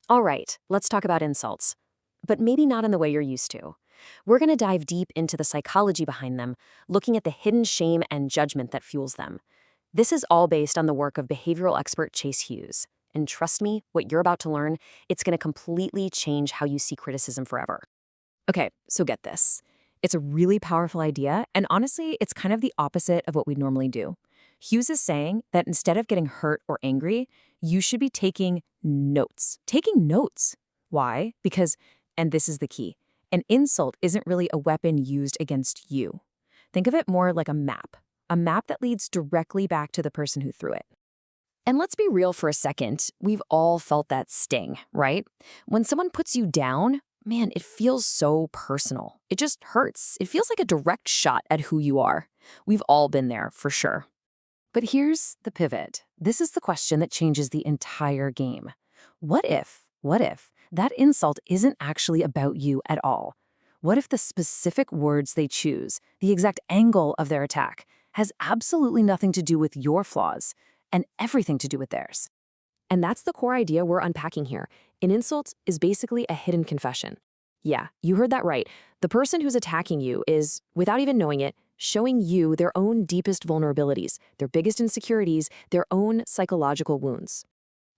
All right, let's talk about insults. But maybe not in the way you're used to. We're going to dive deep into the psychology behind them, looking at the hidden shame and judgment that fuels them. This is all based on the work of behavioral expert Chase Hughes. And trust me, what you're about to learn, it's going to completely change how you see criticism forever. Okay, so get this. It's a really powerful idea, and honestly, it's kind of the opposite of what we normally do. Hughes is saying that instead of getting hurt or angry, you should be taking notes. Taking notes. Why? Because, and this is the key, an insult isn't really a weapon used against you. Think of it more like a map that leads directly back to the person who threw it. And let's be real for a second. We've all felt that sting, right? When someone puts you down, man, it feels so personal. It just hurts. It feels like a direct shot at who you are. We've all been there, for sure. But here's the pivot. This is the question that changes the entire game. What if that insult isn't actually about you at all? What if the specific words they choose, the exact angle of their attack, has absolutely nothing to do with your flaws and everything to do with theirs? And that's the core idea we're unpacking here. An insult is basically a hidden confession. Yeah, you heard that right. The person who's attacking you is, without even knowing it, showing you their own deepest vulnerabilities, their biggest insecurities, their own psychological wounds.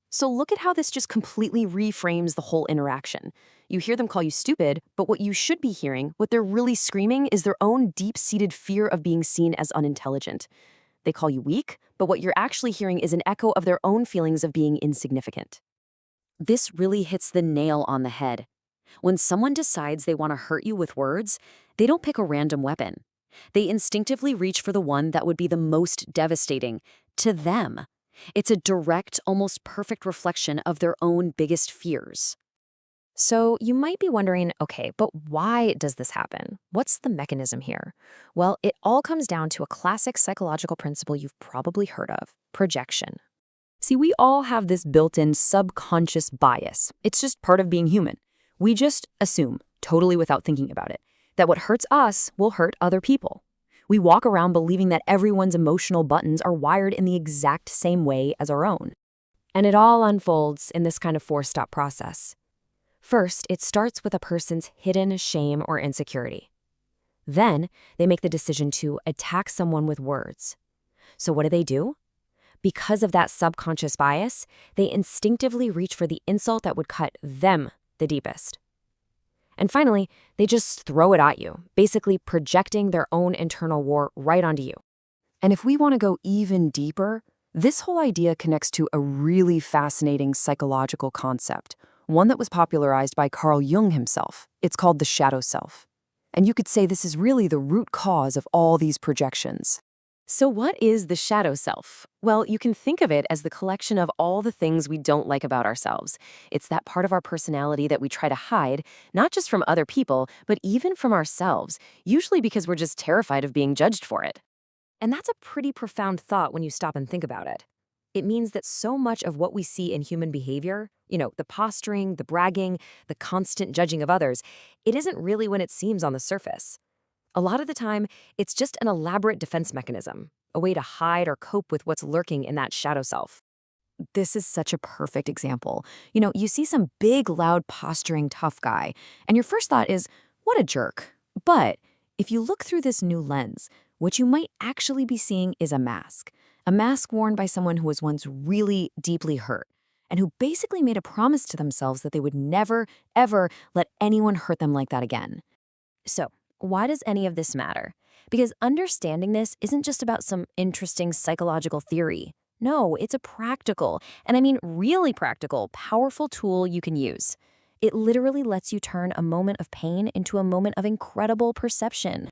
So look at how this just completely reframes the whole interaction. You hear them call you stupid, but what you should be hearing, what they're really screaming, is their own deep-seated fear of being seen as unintelligent. They call you weak, but what you're actually hearing is an echo of their own feelings of being insignificant. This really hits the nail on the head. When someone decides they want to hurt you with words, they don't pick a random weapon. They instinctively reach for the one that would be the most devastating to them. It's a direct, almost perfect reflection of their own biggest fears. So you might be wondering, okay, but why does this happen? What's the mechanism here? Well, it all comes down to a classic psychological principle you've probably heard of: projection. See, we all have this built-in subconscious bias. It's just part of being human. We just assume, totally without thinking about it, that what hurts us will hurt other people. We walk around believing that everyone's emotional buttons are wired in the exact same way as our own. And it all unfolds in this kind of four-step process. First, it starts with a person's hidden shame or insecurity. Then, they make the decision to attack someone with words. So what do? Because of that subconscious bias, they instinctively reach for the insult that would cut them the deepest. And finally, they just throw it at you, basically projecting their own internal war right onto you. And if we want to go even deeper, this whole idea connects to a really fascinating psychological concept, one that was popularized by Carl Jung himself. It's called the shadow self. And you could say this is really the root cause of all these projections. So what is the shadow self? Well, you can think of it as the collection of all the things we don't like about ourselves. It's that part of our personality that we try to hide, not just from other people, but even from ourselves, usually because we're just terrified of being judged for it. And that's a pretty profound thought when you stop and think about it. It means that so much of what we see in human behavior, the posturing, the bragging, the constant judging of others, it isn't really what it seems on the surface. A lot of the time, it's just an elaborate defense mechanism, a way to hide or cope with what's lurking in that shadow self. This is such a perfect example. You see some big, loud, posturing, tough guy, and your first thought is, what a jerk. But if you look through this new lens, what you might actually be seeing is a mask worn by someone who was once really deeply hurt, and who basically made a promise to themselves that they would never, ever let anyone hurt them like that again. So, why does any of this matter? Because understanding this isn't just about some interesting psychological theory. No, it's a practical, and I mean really practical, powerful tool you can use. It literally lets you turn a moment of pain into a moment of incredible perception.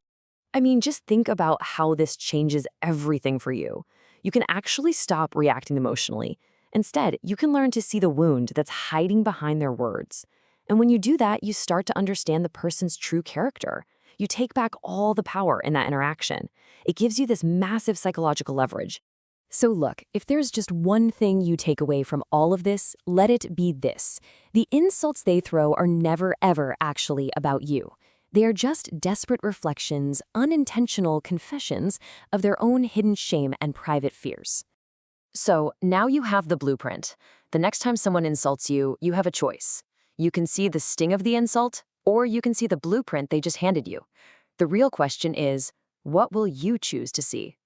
I mean, just think about how this changes everything for you. You can actually stop reacting emotionally. Instead, you can learn to see the wound that's hiding behind their words. And when you do that, you start to understand the person's true character. You take back all the power in that interaction. It gives you this massive psychological leverage. So look, if there's just one thing you take away from all of this, let it be this. The insults they throw are never, ever actually about you. They are just desperate reflections, unintentional confessions of their own hidden shame and private fears. So now you have the blueprint. The next time someone insults you, you have a choice. You can see the sting of the insult, or you can see the blueprint they just handed you. The real question is, what will you choose to see?